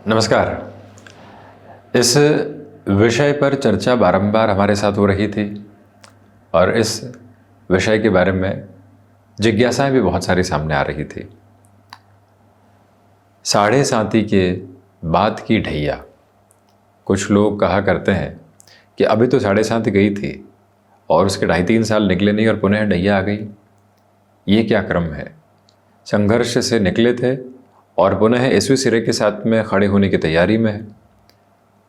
नमस्कार। इस विषय पर चर्चा बारंबार हमारे साथ हो रही थी और इस विषय के बारे में जिज्ञासाएं भी बहुत सारी सामने आ रही थी। साढ़े साती के बाद की ढैया। कुछ लोग कहा करते हैं कि अभी तो साढ़े साती गई थी और उसके 2.5-3 साल निकले नहीं और पुनः ढैया आ गई। ये क्या क्रम है? संघर्ष से निकले थे और पुनः इसी सिरे के साथ में खड़े होने की तैयारी में है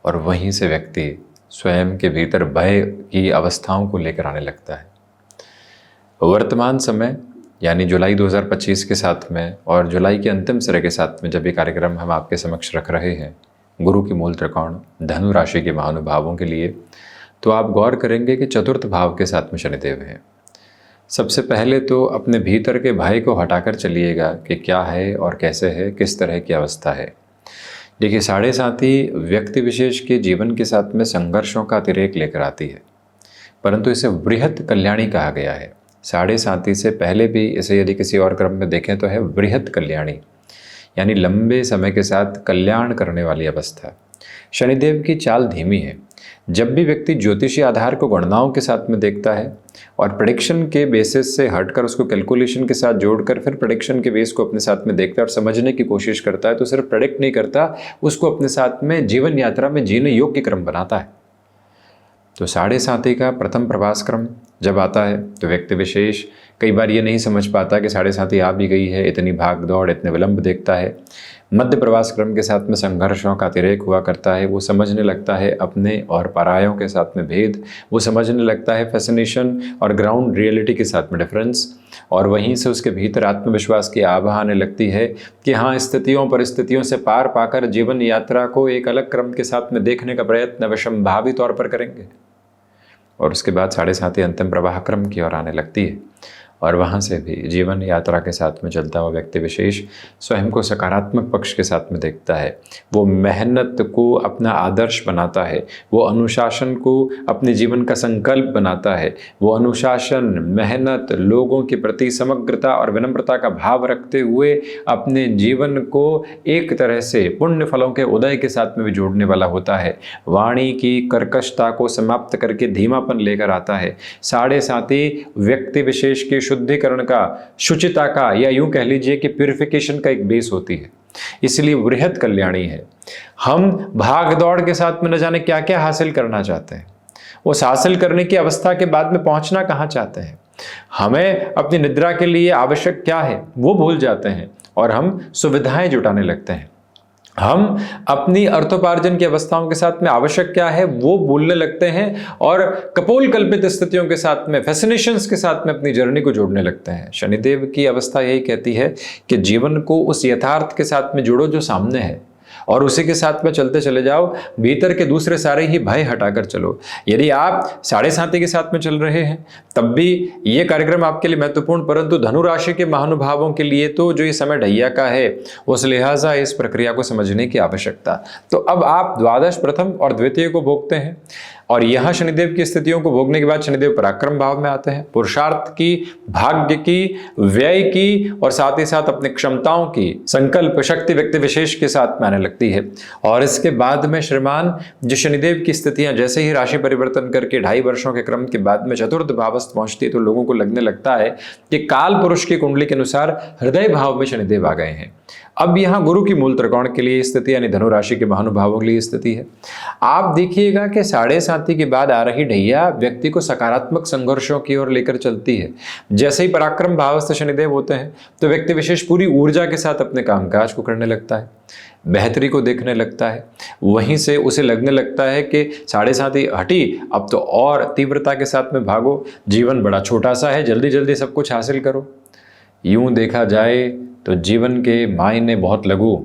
और वहीं से व्यक्ति स्वयं के भीतर भय की अवस्थाओं को लेकर आने लगता है। वर्तमान समय यानी जुलाई 2025 के साथ में और जुलाई के अंतिम सिरे के साथ में जब ये कार्यक्रम हम आपके समक्ष रख रहे हैं गुरु की मूल त्रिकोण धनु राशि के महानुभावों के लिए, तो आप गौर करेंगे कि चतुर्थ भाव के साथ में शनिदेव हैं। सबसे पहले तो अपने भीतर के भय को हटाकर चलिएगा कि क्या है और कैसे है, किस तरह की अवस्था है। देखिए, साढ़े साती व्यक्ति विशेष के जीवन के साथ में संघर्षों का अतिरेक लेकर आती है, परंतु इसे वृहत कल्याणी कहा गया है। साढ़े साती से पहले भी इसे यदि किसी और क्रम में देखें तो है वृहत कल्याणी, यानी लंबे समय के साथ कल्याण करने वाली अवस्था। शनिदेव की चाल धीमी है। जब भी व्यक्ति ज्योतिषी आधार को गणनाओं के साथ में देखता है और प्रेडिक्शन के बेसिस से हटकर उसको कैलकुलेशन के साथ जोड़कर फिर प्रेडिक्शन के बेस को अपने साथ में देखता है और समझने की कोशिश करता है, तो सिर्फ प्रेडिक्ट नहीं करता, उसको अपने साथ में जीवन यात्रा में जीने योग्य क्रम बनाता है। तो साढ़े साती का प्रथम प्रवास क्रम जब आता है तो व्यक्ति विशेष कई बार ये नहीं समझ पाता कि साढ़े साती आ भी गई है, इतनी भाग दौड़, इतने विलंब देखता है। मध्य प्रवास क्रम के साथ में संघर्षों का अतिरेक हुआ करता है। वो समझने लगता है अपने और परायों के साथ में भेद, वो समझने लगता है फैसिनेशन और ग्राउंड रियलिटी के साथ में डिफरेंस, और वहीं से उसके भीतर आत्मविश्वास की आभा आने लगती है कि हाँ, स्थितियों परिस्थितियों से पार पाकर जीवन यात्रा को एक अलग क्रम के साथ में देखने का प्रयत्न विसंभावी तौर पर करेंगे। और उसके बाद साढ़े साती अंतिम प्रवाह क्रम की ओर आने लगती है और वहाँ से भी जीवन यात्रा के साथ में चलता हुआ व्यक्ति विशेष स्वयं को सकारात्मक पक्ष के साथ में देखता है। वो मेहनत को अपना आदर्श बनाता है, वो अनुशासन को अपने जीवन का संकल्प बनाता है। वो अनुशासन, मेहनत, लोगों के प्रति समग्रता और विनम्रता का भाव रखते हुए अपने जीवन को एक तरह से पुण्य फलों के उदय के साथ में भी जोड़ने वाला होता है। वाणी की कर्कशता को समाप्त करके धीमापन लेकर आता है। साढ़े साती व्यक्ति विशेष की शुद्धिकरण का, शुचिता का, या यूं कह लीजिए कि प्यूरिफिकेशन का एक बेस होती है, इसलिए वृहत कल्याणी है। हम भाग दौड़ के साथ में न जाने क्या क्या हासिल करना चाहते हैं, उस हासिल करने की अवस्था के बाद में पहुंचना कहां चाहते हैं। हमें अपनी निद्रा के लिए आवश्यक क्या है वो भूल जाते हैं और हम सुविधाएं जुटाने लगते हैं। हम अपनी अर्थोपार्जन की अवस्थाओं के साथ में आवश्यक क्या है वो बोलने लगते हैं और कपोल कल्पित स्थितियों के साथ में, फैसिनेशंस के साथ में अपनी जर्नी को जोड़ने लगते हैं। शनिदेव की अवस्था यही कहती है कि जीवन को उस यथार्थ के साथ में जोड़ो जो सामने है और उसी के साथ में चलते चले जाओ। भीतर के दूसरे सारे ही भय हटाकर चलो। यदि आप साढ़े साती के साथ में चल रहे हैं तब भी ये कार्यक्रम आपके लिए महत्वपूर्ण, परंतु धनु राशि के महानुभावों के लिए तो जो ये समय ढैया का है उस लिहाजा इस प्रक्रिया को समझने की आवश्यकता। तो अब आप द्वादश, प्रथम और द्वितीय को भोगते हैं और यहां शनिदेव की स्थितियों को भोगने के बाद शनिदेव पराक्रम भाव में आते हैं। पुरुषार्थ की, भाग्य की, व्यय की और साथ ही साथ अपनी क्षमताओं की संकल्प शक्ति व्यक्ति विशेष के साथ में आने लगती है। और इसके बाद में श्रीमान जो शनिदेव की स्थितियां जैसे ही राशि परिवर्तन करके 2.5 वर्षों के क्रम के बाद में चतुर्थ भावस्थ पहुंचती है तो लोगों को लगने लगता है कि काल पुरुष की कुंडली के अनुसार हृदय भाव में शनिदेव आ गए हैं। अब यहां गुरु की मूल त्रिकोण के लिए स्थिति यानी धनु राशि के महानुभावों के लिए स्थिति है। आप देखिएगा कि साढ़े साती के बाद आ रही ढैया व्यक्ति को सकारात्मक संघर्षों की ओर लेकर चलती है। जैसे ही पराक्रम भावस्थ शनिदेव होते हैं तो व्यक्ति विशेष पूरी ऊर्जा के साथ अपने कामकाज को करने लगता है, बेहतरी को देखने लगता है। वहीं से उसे लगने लगता है कि साढ़े साती हटी, अब तो और तीव्रता के साथ में भागो, जीवन बड़ा छोटा सा है, जल्दी जल्दी सब कुछ हासिल करो। यूं देखा जाए तो जीवन के मायने बहुत लघु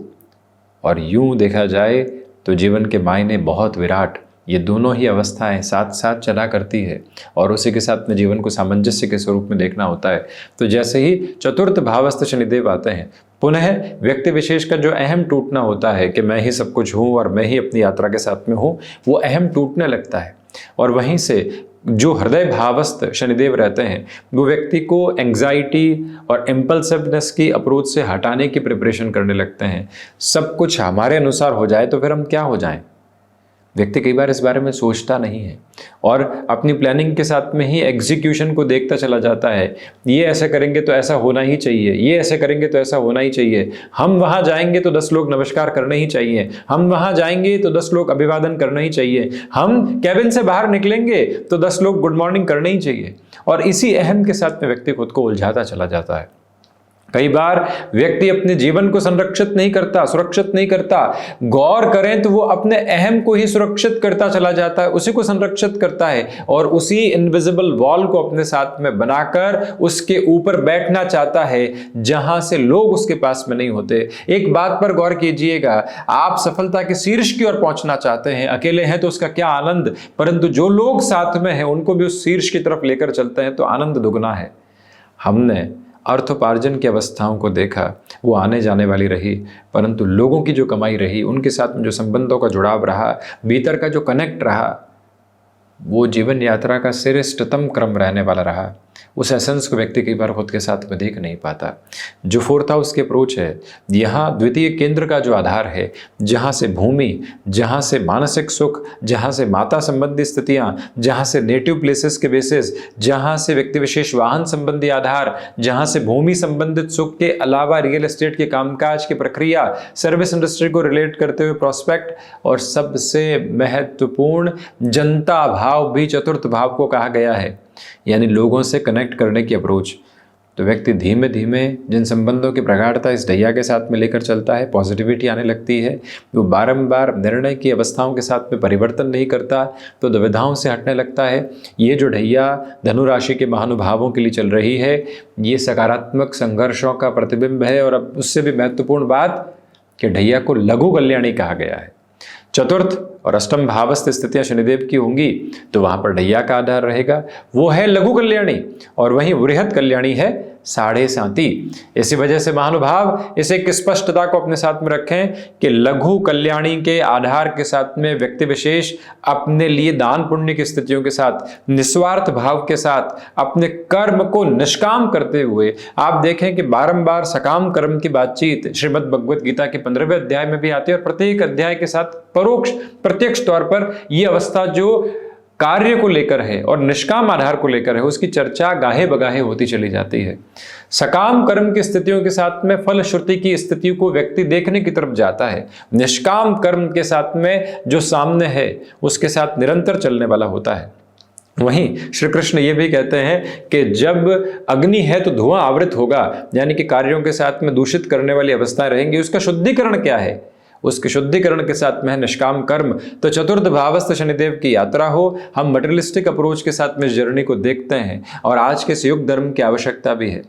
और यूं देखा जाए तो जीवन के मायने बहुत विराट। ये दोनों ही अवस्थाएं साथ साथ चला करती है और उसी के साथ में जीवन को सामंजस्य के स्वरूप में देखना होता है। तो जैसे ही चतुर्थ भावस्थ शनिदेव आते हैं पुनः व्यक्ति विशेष का जो अहम टूटना होता है कि मैं ही सब कुछ हूँ और मैं ही अपनी यात्रा के साथ में हूँ, वो अहम टूटने लगता है और वहीं से जो हृदय भावस्थ शनिदेव रहते हैं वो व्यक्ति को एंग्जाइटी और इम्पल्सिवनेस की अप्रोच से हटाने की प्रिपरेशन करने लगते हैं। सब कुछ हमारे अनुसार हो जाए तो फिर हम क्या हो जाएं? व्यक्ति कई बार इस बारे में सोचता नहीं है और अपनी प्लानिंग के साथ में ही एग्जीक्यूशन को देखता चला जाता है। ये ऐसा करेंगे तो ऐसा होना ही चाहिए, ये ऐसे करेंगे तो ऐसा होना ही चाहिए, हम वहाँ जाएंगे तो 10 लोग नमस्कार करने ही चाहिए, हम वहाँ जाएंगे तो 10 लोग अभिवादन करना ही चाहिए, हम कैबिन से बाहर निकलेंगे तो 10 लोग गुड मॉर्निंग करने ही चाहिए। और इसी अहम के साथ में व्यक्ति खुद को उलझाता चला जाता है। कई बार व्यक्ति अपने जीवन को संरक्षित नहीं करता, सुरक्षित नहीं करता। गौर करें तो वो अपने अहम को ही सुरक्षित करता चला जाता है, उसी को संरक्षित करता है और उसी इनविजिबल वॉल को अपने साथ में बनाकर उसके ऊपर बैठना चाहता है जहां से लोग उसके पास में नहीं होते। एक बात पर गौर कीजिएगा, आप सफलता के शीर्ष की ओर पहुंचना चाहते हैं, अकेले हैं तो उसका क्या आनंद, परंतु जो लोग साथ में हैं उनको भी उस शीर्ष की तरफ लेकर चलते हैं तो आनंद दुगना है। हमने अर्थोपार्जन की अवस्थाओं को देखा, वो आने जाने वाली रही, परंतु लोगों की जो कमाई रही, उनके साथ में जो संबंधों का जुड़ाव रहा, भीतर का जो कनेक्ट रहा, वो जीवन यात्रा का श्रेष्ठतम क्रम रहने वाला रहा। उस एसेंस को व्यक्ति कई बार खुद के साथ में देख नहीं पाता। जो 4th हाउस की अप्रोच है, यहाँ द्वितीय केंद्र का जो आधार है, जहाँ से भूमि, जहाँ से मानसिक सुख, जहाँ से माता संबंधी स्थितियाँ, जहाँ से नेटिव प्लेसेस के बेसिस, जहाँ से व्यक्ति विशेष वाहन संबंधी आधार, जहाँ से भूमि संबंधित सुख के अलावा रियल एस्टेट के कामकाज की प्रक्रिया, सर्विस इंडस्ट्री को रिलेट करते हुए प्रोस्पेक्ट, और सबसे महत्वपूर्ण जनता भाव भी 4th भाव को कहा गया है, यानी लोगों से कनेक्ट करने की अप्रोच। तो व्यक्ति धीमे धीमे जिन संबंधों की प्रगाढ़ता इस ढैया के साथ में लेकर चलता है, पॉजिटिविटी आने लगती है, वो बारंबार निर्णय की अवस्थाओं के साथ में परिवर्तन नहीं करता तो दुविधाओं से हटने लगता है। ये जो ढैया धनु राशि के महानुभावों के लिए चल रही है, ये सकारात्मक संघर्षों का प्रतिबिंब है। और अब उससे भी महत्वपूर्ण बात कि ढैया को लघु कल्याणी कहा गया है। 4th और 8म भावस्थ स्थितियां शनिदेव की होंगी तो वहां पर ढैया का आधार रहेगा, वो है लघु कल्याणी, और वहीं वृहत कल्याणी है 7.5। इसी वजह से महानुभाव इसे एक स्पष्टता को अपने साथ में रखें कि लघु कल्याणी के आधार के साथ में व्यक्ति विशेष अपने लिए दान पुण्य की स्थितियों के साथ, निस्वार्थ भाव के साथ, अपने कर्म को निष्काम करते हुए, आप देखें कि बारंबार सकाम कर्म की बातचीत श्रीमद् भगवत गीता के 15वें अध्याय में भी आती है, और प्रत्येक अध्याय के साथ परोक्ष प्रत्यक्ष तौर पर यह अवस्था जो कार्य को लेकर है और निष्काम आधार को लेकर है, उसकी चर्चा गाहे बगाहे होती चली जाती है। सकाम कर्म की स्थितियों के साथ में फल श्रुति की स्थिति को व्यक्ति देखने की तरफ जाता है, निष्काम कर्म के साथ में जो सामने है उसके साथ निरंतर चलने वाला होता है। वहीं श्री कृष्ण ये भी कहते हैं कि जब अग्नि है तो धुआं आवृत होगा, यानी कि कार्यों के साथ में दूषित करने वाली अवस्थाएं रहेंगी। उसका शुद्धिकरण क्या है? उसके शुद्धिकरण के साथ में है निष्काम कर्म। तो 4th भावस्थ शनिदेव की यात्रा हो, हम मटेरियलिस्टिक अप्रोच के साथ में इस जर्नी को देखते हैं और आज के संयुक्त धर्म की आवश्यकता भी है,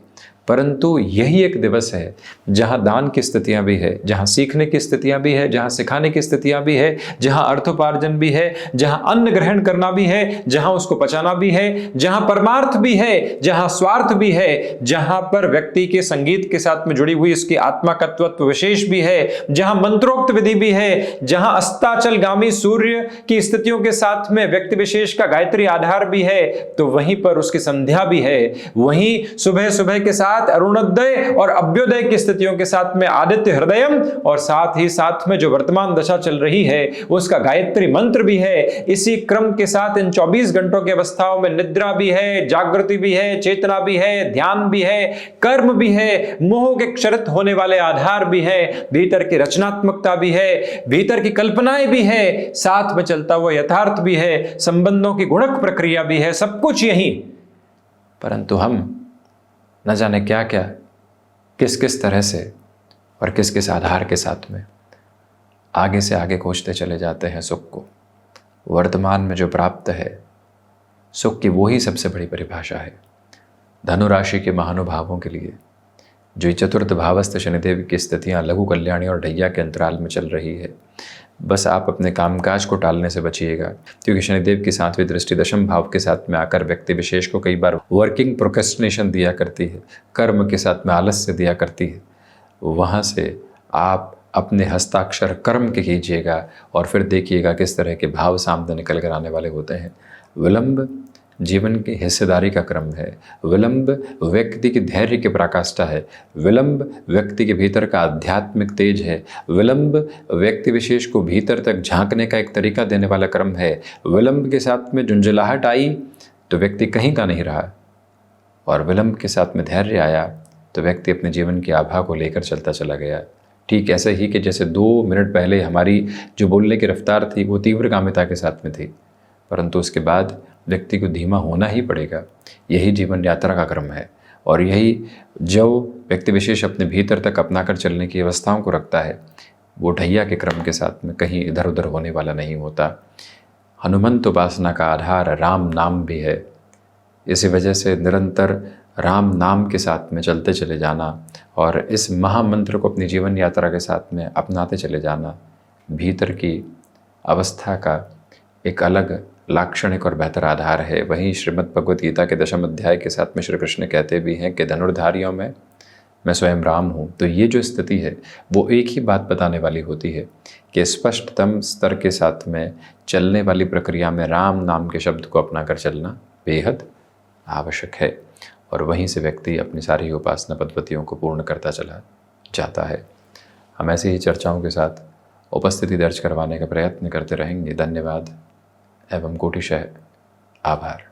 परंतु यही एक दिवस है जहां दान की स्थितियां भी है, जहां सीखने की स्थितियां भी है, जहां सिखाने की स्थितियां भी है, जहां अर्थोपार्जन भी है, जहां अन्न ग्रहण करना भी है, जहां उसको पचाना भी है, जहां परमार्थ भी है, जहां स्वार्थ भी है, जहां पर व्यक्ति के संगीत के साथ में जुड़ी हुई इसकी आत्मा का तत्व विशेष भी है, जहां मंत्रोक्त विधि भी है, जहां अस्ताचलगामी सूर्य की स्थितियों के साथ में व्यक्ति विशेष का गायत्री आधार भी है, तो वहीं पर उसकी संध्या भी है। वहीं सुबह सुबह के साथ अरुणोदय और अभ्योदय की स्थितियों के साथ में आदित्य हृदयम, और साथ ही साथ में जो वर्तमान दशा चल रही है उसका गायत्री मंत्र भी है। इसी क्रम के साथ इन 24 घंटों की अवस्थाओं में निद्रा भी है, जागृति भी है, चेतना भी है, ध्यान भी है, कर्म भी है, मोह के क्षरित होने वाले आधार भी है, भीतर की रचनात्मकता भी है, भीतर की कल्पनाएं भी है, साथ में चलता हुआ यथार्थ भी है, संबंधों की गुणक प्रक्रिया भी है, सब कुछ यही। परंतु हम न जाने क्या क्या, किस किस तरह से और किस किस आधार के साथ में आगे से आगे खोजते चले जाते हैं सुख को। वर्तमान में जो प्राप्त है सुख की वही सबसे बड़ी परिभाषा है। धनु राशि के महानुभावों के लिए जो 4th भावस्थ शनिदेव की स्थितियां लघु कल्याणी और ढैया के अंतराल में चल रही है, बस आप अपने कामकाज को टालने से बचिएगा, क्योंकि शनिदेव की 7वीं दृष्टि 10म भाव के साथ में आकर व्यक्ति विशेष को कई बार वर्किंग प्रोक्रेस्टिनेशन दिया करती है, कर्म के साथ में आलस्य दिया करती है। वहाँ से आप अपने हस्ताक्षर कर्म के कीजिएगा और फिर देखिएगा किस तरह के भाव सामने निकल कर आने वाले होते हैं। विलंब जीवन की हिस्सेदारी का क्रम है। विलंब व्यक्ति की धैर्य की पराकाष्ठा है। विलंब व्यक्ति के भीतर का आध्यात्मिक तेज है। विलंब व्यक्ति विशेष को भीतर तक झांकने का एक तरीका देने वाला क्रम है। विलंब के साथ में झुंझलाहट आई तो व्यक्ति कहीं का नहीं रहा, और विलंब के साथ में धैर्य आया तो व्यक्ति अपने जीवन की आभा को लेकर चलता चला गया। ठीक ऐसे ही कि जैसे 2 मिनट पहले हमारी जो बोलने की रफ्तार थी वो तीव्रगामिता के साथ में थी, परंतु उसके बाद व्यक्ति को धीमा होना ही पड़ेगा। यही जीवन यात्रा का क्रम है, और यही जो व्यक्ति विशेष अपने भीतर तक अपना कर चलने की अवस्थाओं को रखता है वो ढैया के क्रम के साथ में कहीं इधर उधर होने वाला नहीं होता। हनुमंत उपासना का आधार राम नाम भी है। इसी वजह से निरंतर राम नाम के साथ में चलते चले जाना और इस महामंत्र को अपनी जीवन यात्रा के साथ में अपनाते चले जाना भीतर की अवस्था का एक अलग लाक्षणिक और बेहतर आधार है। वहीं श्रीमद् भगवद गीता के 10वें अध्याय के साथ में श्री कृष्ण कहते भी हैं कि धनुर्धारियों में मैं स्वयं राम हूँ। तो ये जो स्थिति है वो एक ही बात बताने वाली होती है कि स्पष्टतम स्तर के साथ में चलने वाली प्रक्रिया में राम नाम के शब्द को अपना कर चलना बेहद आवश्यक है, और वहीं से व्यक्ति अपनी सारी उपासना पद्धतियों को पूर्ण करता चला जाता है। हम ऐसी ही चर्चाओं के साथ उपस्थिति दर्ज करवाने का प्रयत्न करते रहेंगे। धन्यवाद एवं कोटिशः आभार।